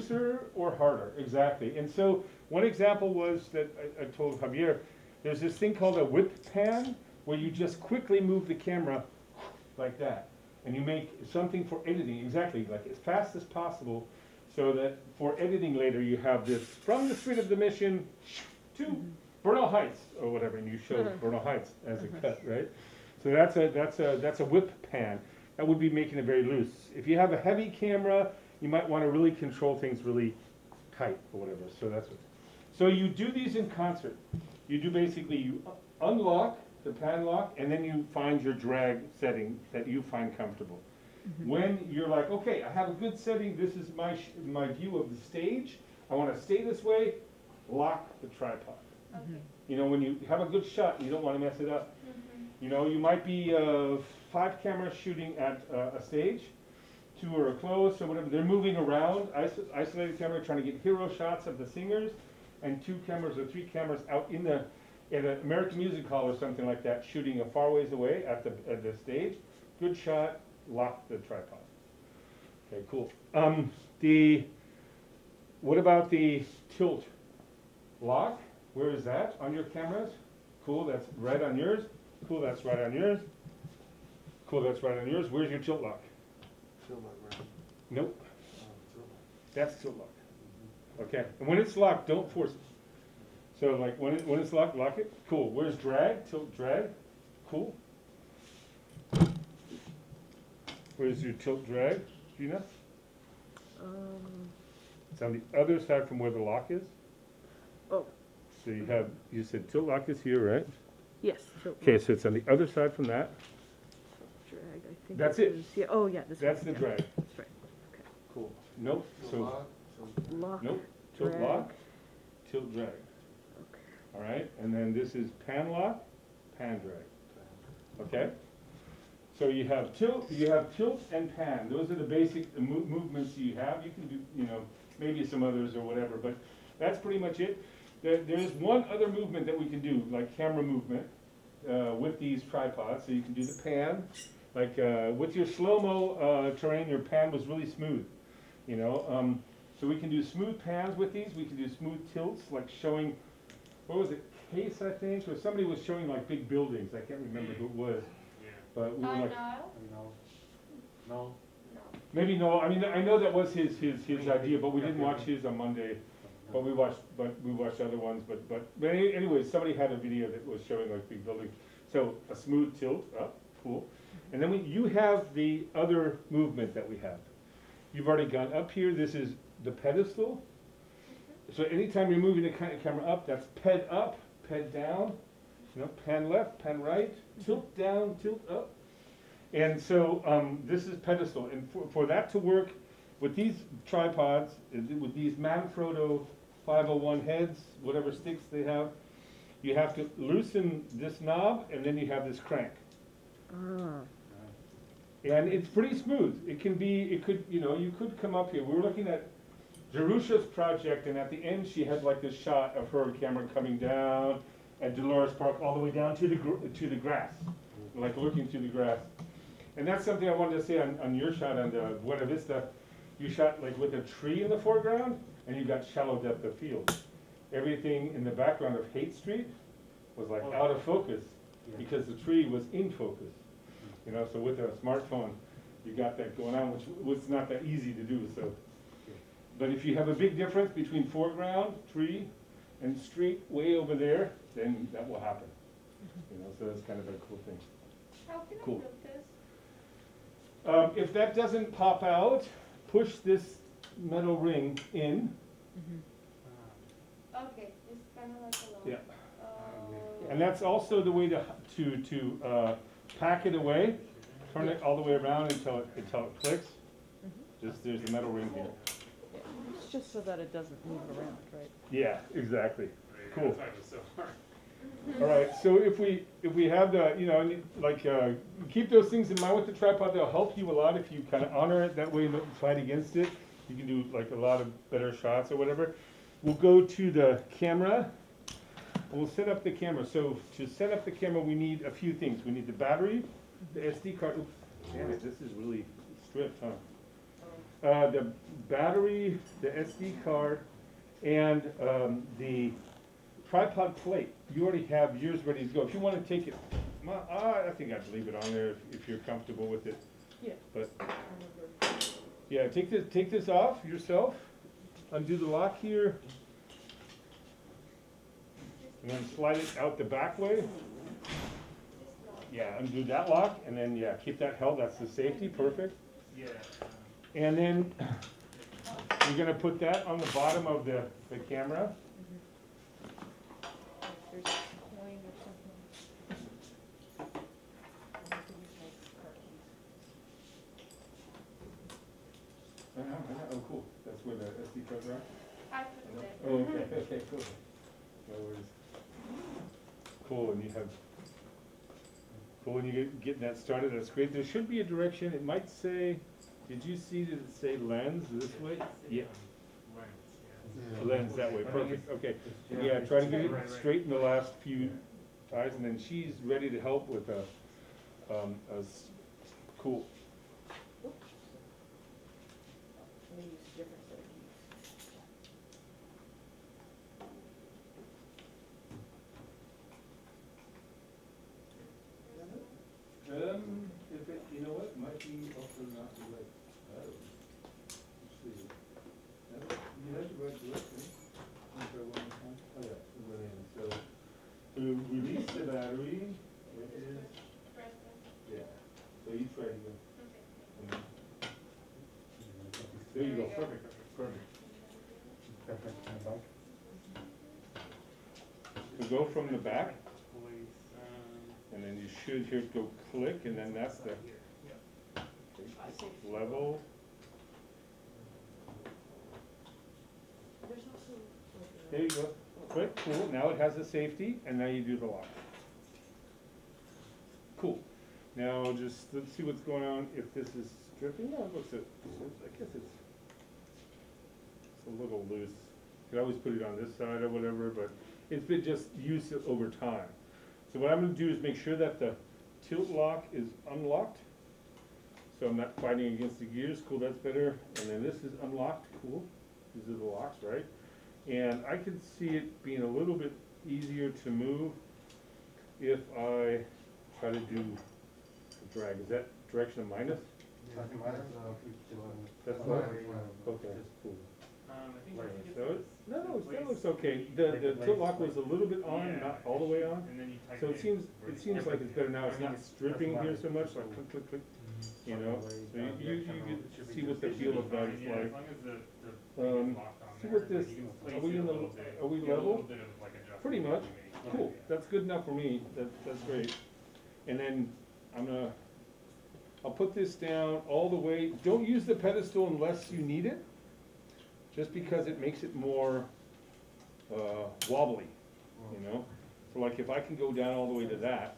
looser or harder, exactly. And so one example was that I told Javier, there's this thing called a whip pan, where you just quickly move the camera like that. And you make something for editing, exactly, like as fast as possible, so that for editing later you have this, from the street of the Mission to Bernal Heights, or whatever, and you show Bernal Heights as a cut, right? So that's a whip pan. That would be making it very loose. If you have a heavy camera, you might want to really control things really tight or whatever. So that's what. So you do these in concert. You do basically, you unlock the pan lock, and then you find your drag setting that you find comfortable. When you're like, okay, I have a good setting, this is my view of the stage, I want to stay this way, lock the tripod. Okay. You know, when you have a good shot, you don't want to mess it up. You know, you might be 5 cameras shooting at a stage, 2 are close or whatever, they're moving around, isolated camera trying to get hero shots of the singers, and 2 cameras or 3 cameras out in an American Music Hall or something like that, shooting a far ways away at the stage. Good shot, lock the tripod. Okay, cool. What about the tilt lock? Where is that on your cameras? Cool, that's right on yours. Cool, that's right on yours. Cool, that's right on yours. Where's your tilt lock? Tilt lock, right? Nope, Tilt lock. that's tilt lock. Okay, and when it's locked, don't force it. So like when it's locked, lock it. Cool. Where's drag? Tilt drag. Cool. Where's your tilt drag, Gina? It's on the other side from where the lock is. Oh, So you said tilt lock is here, right? yes. Tilt Okay, so it's on the other side from that. drag, I think. That's it. is- Yeah, oh, yeah, this That's one, the yeah, drag. That's right. Cool. Nope. Tilt So lock, tilt Lock. nope. Tilt drag. lock. Tilt drag. Okay. All right. And then this is pan lock, pan drag. pan. Okay? So you have tilt and pan. Those are the basic movements you have. You can do, you know, maybe some others or whatever, but that's pretty much it. There's one other movement that we can do, like camera movement, with these tripods. So you can do the pan. Like with your slow-mo terrain, your pan was really smooth, you know. So we can do smooth pans with these. We can do smooth tilts, like showing, what was it, Case, I think? Or somebody was showing like big buildings. I can't remember who it was. But we were like, No. No. maybe no. I mean, I know that was his idea, but we didn't watch his on Monday. But we watched other ones. But anyway, somebody had a video that was showing like big buildings. So a smooth tilt, cool. And then you have the other movement that we have. You've already gone up here. This is the pedestal. So anytime you're moving the camera up, that's ped up, ped down. You know, pan left, pan right, tilt down, tilt up. And so this is pedestal. And for that to work with these tripods, with these Manfrotto 501 heads, whatever sticks they have, you have to loosen this knob, and then you have this crank. Ah, And it's pretty smooth. You could come up here. We were looking at Jerusha's project, and at the end she had like this shot of her camera coming down at Dolores Park all the way down to the grass, like looking through the grass. And that's something I wanted to say on your shot on the Buena Vista. You shot like with a tree in the foreground, and you got shallow depth of field. Everything in the background of Haight Street was like out of focus because the tree was in focus. You know, so with a smartphone, you got that going on, which was not that easy to do. So, but if you have a big difference between foreground, tree, and street way over there, then that will happen. You know, so that's kind of a cool thing. How can Cool. I move this? If that doesn't pop out, push this metal ring in. Okay, it's kind of like a long. Yeah. Uh, And that's also the way to pack it away. Turn it all the way around until it clicks. Just there's a metal ring here. yeah. It's just so that it doesn't move around, right? Yeah, exactly. Cool. All right. So if we have the keep those things in mind with the tripod. They'll help you a lot if you kind of honor it that way and don't fight against it. You can do like a lot of better shots or whatever. We'll go to the camera. We'll set up the camera. So to set up the camera, we need a few things. We need the battery, the SD card. Oops, damn it, this is really stripped, huh? The battery, the SD card, and the tripod plate. You already have yours ready to go. If you wanna take it, I think I'd leave it on there if you're comfortable with it. Yeah. But, yeah, take this off yourself, undo the lock here, and then slide it out the back way. Yeah, undo that lock, and then, yeah, keep that held, that's the safety, perfect. Yeah. And then, you're gonna put that on the bottom of the camera. There's a coin or something. And you can use my car keys. Oh, cool, that's where the SD cards are? I put it Oh, okay, okay, cool. No worries. Cool, and you have, cool, and you getting that started, that's great. There should be a direction, it might say, did you see, did it say lens this way? Yeah, lens that way, perfect, okay. Yeah, try to get it straight in the last few times, and then she's ready to help with cool. I'm gonna use a different set of keys. If it, you know what, might be also not the right, let's see. You had the right direction. Try one more time. Oh, yeah, it went in, so, to release the battery, it is, yeah, so you try to go. There you go, perfect, perfect. So go from the back, and then you should hear it go click, and then that's the level. There's also There you go, click, cool, now it has the safety, and now you do the lock. Cool, now just, let's see what's going on, if this is stripping, no, it looks, I guess it's a little loose. You could always put it on this side or whatever, but it's been just used over time. So what I'm gonna do is make sure that the tilt lock is unlocked. So I'm not fighting against the gears, cool, that's better. And then this is unlocked, cool. These are the locks, right? And I can see it being a little bit easier to move if I try to do a drag. Is that direction of minus? That's what? Okay, cool. That looks okay. The tilt lock was a little bit on, not all the way on. So it seems like it's better now. It's not stripping here so much, like click, click, click, you know? So you can see what the feel of that is like. See what this, are we level? Pretty much. Cool, that's good enough for me. That's great. And then I'll put this down all the way. Don't use the pedestal unless you need it. Just because it makes it more wobbly, you know? So like if I can go down all the way to that.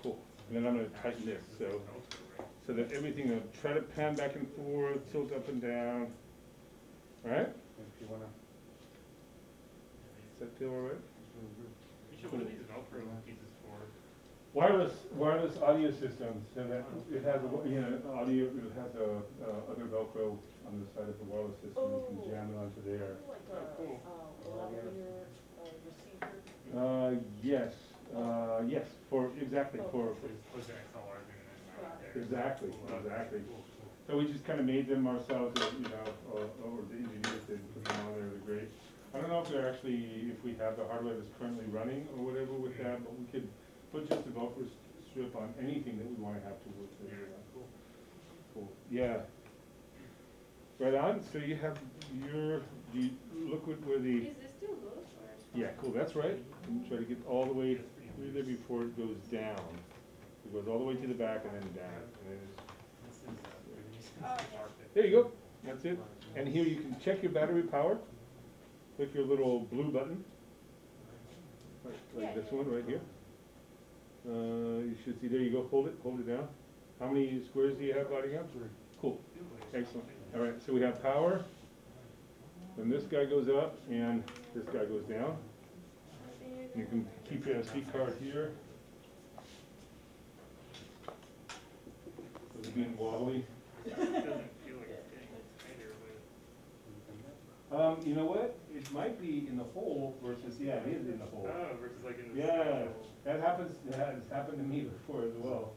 Cool, and then I'm gonna tighten this, so that everything will try to pan back and forth, tilt up and down. All right? If you wanna. Does that feel all right? What are these Velcro pieces for? Wireless audio systems, and it has audio, it has other Velcro on the side of the wireless system, you can jam it onto there. like cool. lavalier receiver. Yes, exactly. Exactly. So we just kind of made them ourselves, or the engineers did, put them on there, they're great. I don't know if they're actually, if we have the hardware that's currently running or whatever with that, but we could put just a Velcro strip on anything that we want to have to work with. Cool. Yeah. Right on, so you have look where the, Is this still loose or? yeah, cool, that's right. And try to get all the way through there before it goes down. It goes all the way to the back and then down. And then Oh, there you go, that's it. And here you can check your battery power. Click your little blue button. Like this one right here. You should see, there you go, hold it down. How many squares do you have lighting up? Cool, excellent. All right, so we have power. Then this guy goes up and this guy goes down. You can keep your SD card here. being wobbly. It doesn't feel like it's getting tighter with. You know what? It might be in the hole versus, yeah, it is in the hole. Oh, versus like in the. Yeah, special- that happens, that has happened to me before as well.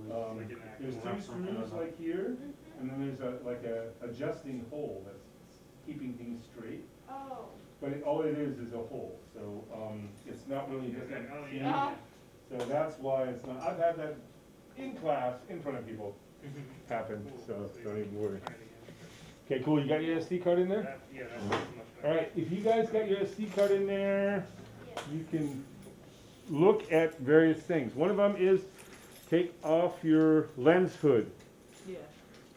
Like an There's actual. two screws like here, and then there's a adjusting hole that's keeping things straight. Oh, But all it is a hole, so, it's not really just Okay, oh, a yeah. So that's why it's not, I've had that in class, in front of people, happen, so don't even worry. Try it again. Okay, cool, you got your SD card in there? That- Yeah, that's much better. Alright, if you guys got your SD card in there, yes. you can look at various things. One of them is take off your lens hood. Yeah.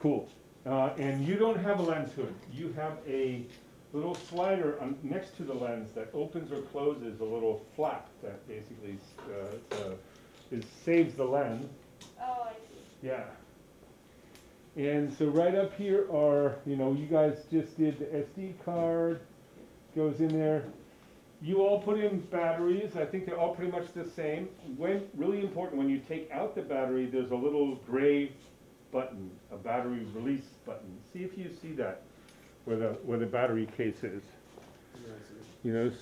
Cool. And you don't have a lens hood. You have a little slider next to the lens that opens or closes a little flap that basically saves the lens. Oh, I see. Yeah. And so right up here are, you guys just did the SD card, goes in there. You all put in batteries. I think they're all pretty much the same. Really important, when you take out the battery, there's a little gray button, a battery release button. See if you see that, where the battery case is.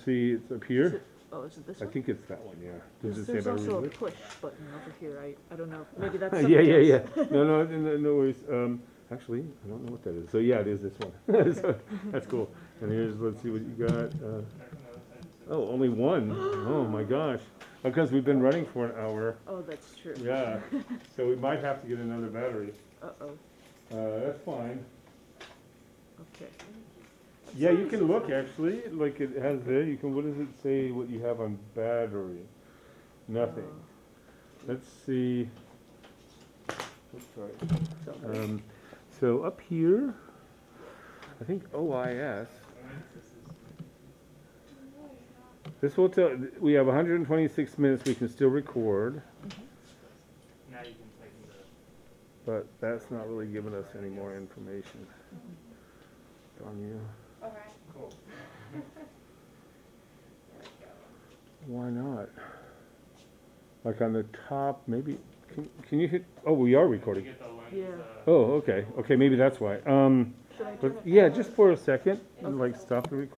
See, it's up here. Oh, is it this I one? think it's that one, yeah. Does it say There's battery also a release? push button over here. I don't know. Maybe that's Yeah, something yeah, else. yeah. No worries. Actually, I don't know what that is. So yeah, it is this one. So, that's cool. And here's, let's see what you got. Oh, only one. Oh my gosh. Because we've been running for an hour. Oh, that's true. Yeah. So we might have to get another battery. Uh-oh. That's fine. Okay. Yeah, you can look actually, like it has there. You can. What does it say? What you have on battery? Nothing. Let's see. Oops, sorry. So up here, I think OIS. This will tell. We have 126 minutes. We can still record, Now you can tighten the. but that's not really giving us any more information. Darn you. Okay. Cool. There we go. Why not? Like on the top, maybe. Can you hit? Oh, we are recording. Get the lens, Yeah. Oh, okay. Okay, maybe that's why. Should I turn But it yeah, on? just for a second, like stop the recording.